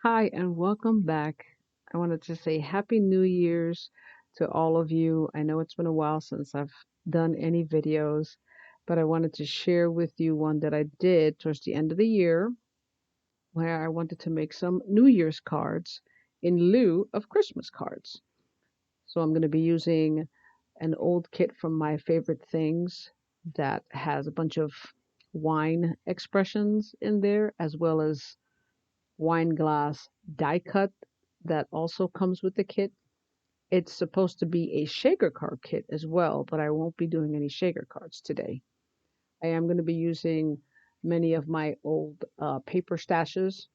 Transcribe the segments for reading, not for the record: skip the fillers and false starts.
Hi, and welcome back. I wanted to say Happy New Year's to all of you. I know it's been a while since I've done any videos, but I wanted to share with you one that I did towards the end of the year where I wanted to make some New Year's cards in lieu of Christmas cards. So I'm going to be using an old kit from My Favorite Things that has a bunch of wine expressions in there, as well as wine glass die cut that also comes with the kit. It's supposed to be a shaker card kit as well, but I won't be doing any shaker cards today. I am going to be using many of my old paper stashes,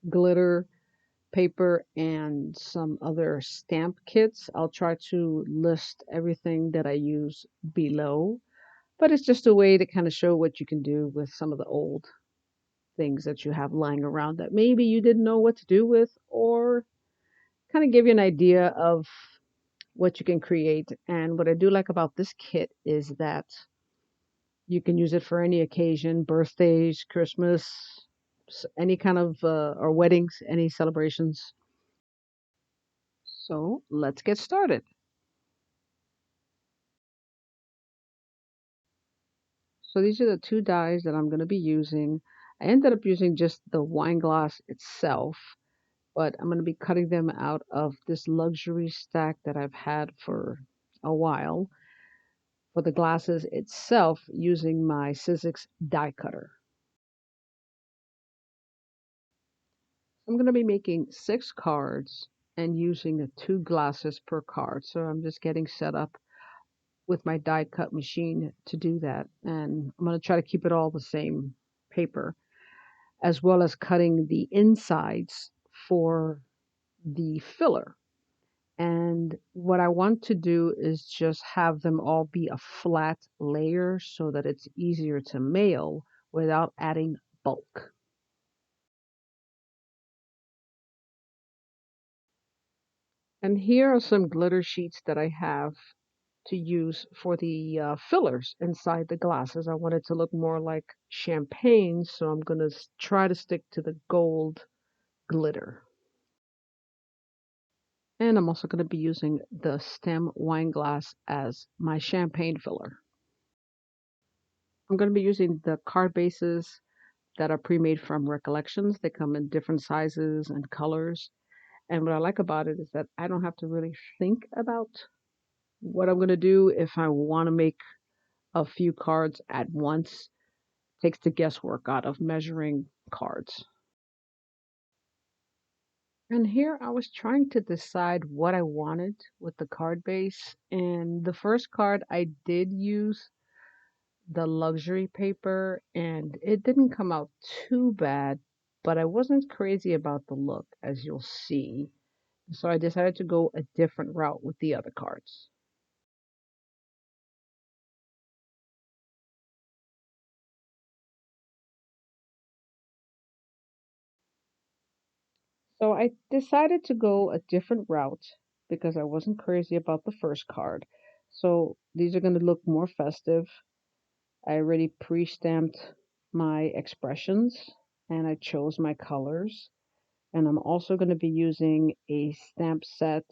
glitter, paper, and some other stamp kits. I'll try to list everything that I use below, but it's just a way to kind of show what you can do with some of the old things that you have lying around that maybe you didn't know what to do with, or kind of give you an idea of what you can create. And what I do like about this kit is that you can use it for any occasion, birthdays, Christmas, any kind of, or weddings, any celebrations. So let's get started. So these are the two dies that I'm going to be using. I ended up using just the wine glass itself, but I'm going to be cutting them out of this luxury stack that I've had for a while for the glasses itself using my Sizzix die cutter. I'm going to be making 6 cards and using the 2 glasses per card. So I'm just getting set up with my die cut machine to do that. And I'm going to try to keep it all the same paper, as well as cutting the insides for the filler. And what I want to do is just have them all be a flat layer so that it's easier to mail without adding bulk. And here are some glitter sheets that I have to use for the fillers inside the glasses. I want it to look more like champagne, so I'm going to try to stick to the gold glitter. And I'm also going to be using the stem wine glass as my champagne filler. I'm going to be using the card bases that are pre-made from Recollections. They come in different sizes and colors. And what I like about it is that I don't have to really think about what I'm going to do if I want to make a few cards at once. Takes the guesswork out of measuring cards. And here I was trying to decide what I wanted with the card base. And the first card I did use the luxury paper and it didn't come out too bad, but I wasn't crazy about the look, as you'll see. So I decided to go a different route with the other cards. So I decided to go a different route because I wasn't crazy about the first card. So these are going to look more festive. I already pre-stamped my expressions and I chose my colors. And I'm also going to be using a stamp set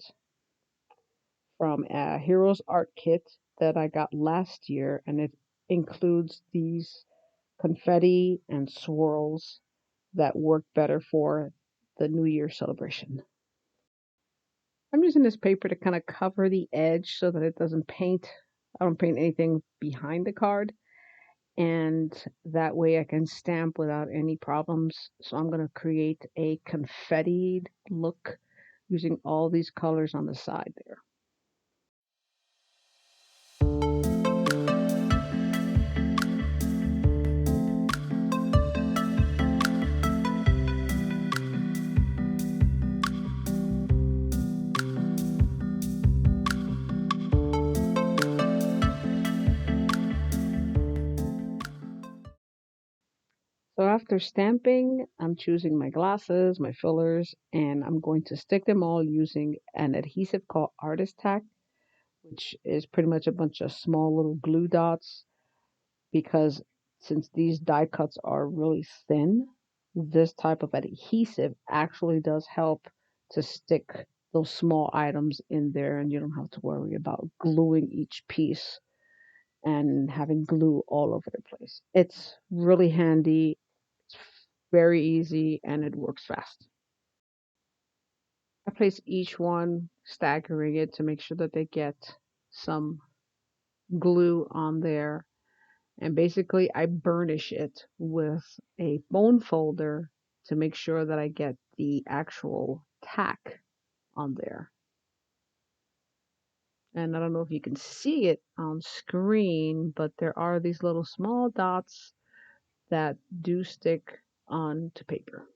from a Heroes Art Kit that I got last year, and it includes these confetti and swirls that work better for the New Year celebration. I'm using this paper to kind of cover the edge so that it doesn't paint. I don't paint anything behind the card, and that way I can stamp without any problems. So I'm going to create a confetti look using all these colors on the side there. So after stamping, I'm choosing my glasses, my fillers, and I'm going to stick them all using an adhesive called Artist Tack, which is pretty much a bunch of small little glue dots because since these die cuts are really thin, this type of adhesive actually does help to stick those small items in there, and you don't have to worry about gluing each piece and having glue all over the place. It's really handy, it's very easy, and it works fast. I place each one, staggering it to make sure that they get some glue on there. And basically, I burnish it with a bone folder to make sure that I get the actual tack on there. And I don't know if you can see it on screen, but there are these little small dots that do stick onto paper.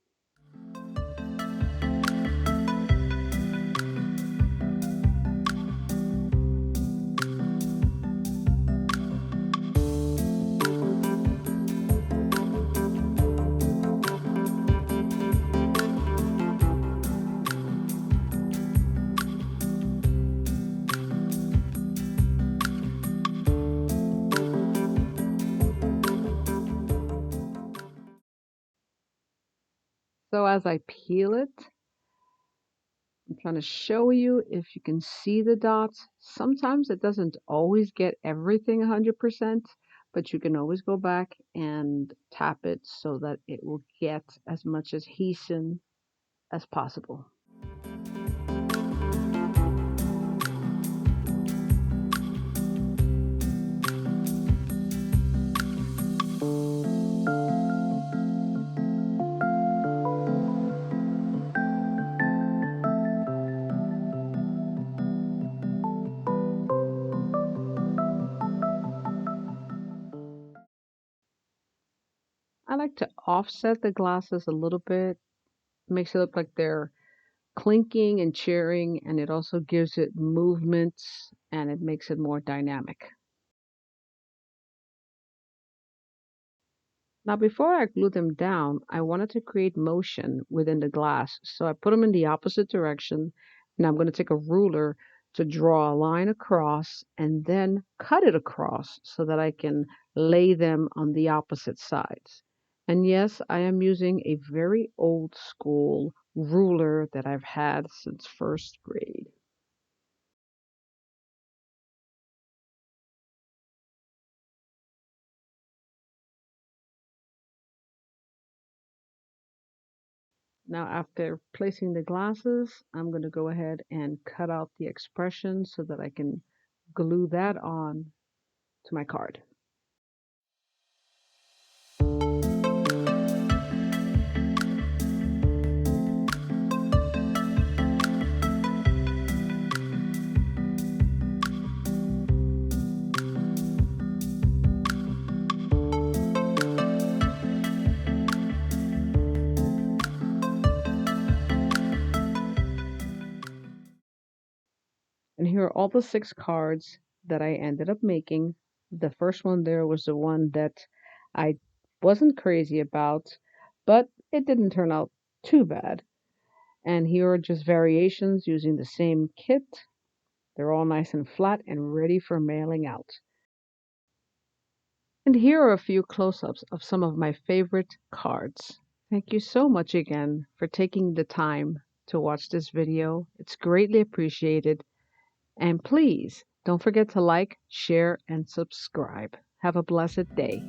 So as I peel it, I'm trying to show you if you can see the dots. Sometimes it doesn't always get everything 100%, but you can always go back and tap it so that it will get as much adhesion as possible. I like to offset the glasses a little bit. Makes it look like they're clinking and cheering, and it also gives it movements and it makes it more dynamic. Now, before I glue them down, I wanted to create motion within the glass. So I put them in the opposite direction, and I'm going to take a ruler to draw a line across and then cut it across so that I can lay them on the opposite sides. And yes, I am using a very old school ruler that I've had since first grade. Now, after placing the glasses, I'm going to go ahead and cut out the expression so that I can glue that on to my card. And here are all the 6 cards that I ended up making. The first one there was the one that I wasn't crazy about, but it didn't turn out too bad. And here are just variations using the same kit. They're all nice and flat and ready for mailing out. And here are a few close-ups of some of my favorite cards. Thank you so much again for taking the time to watch this video. It's greatly appreciated. And please don't forget to like, share, and subscribe. Have a blessed day.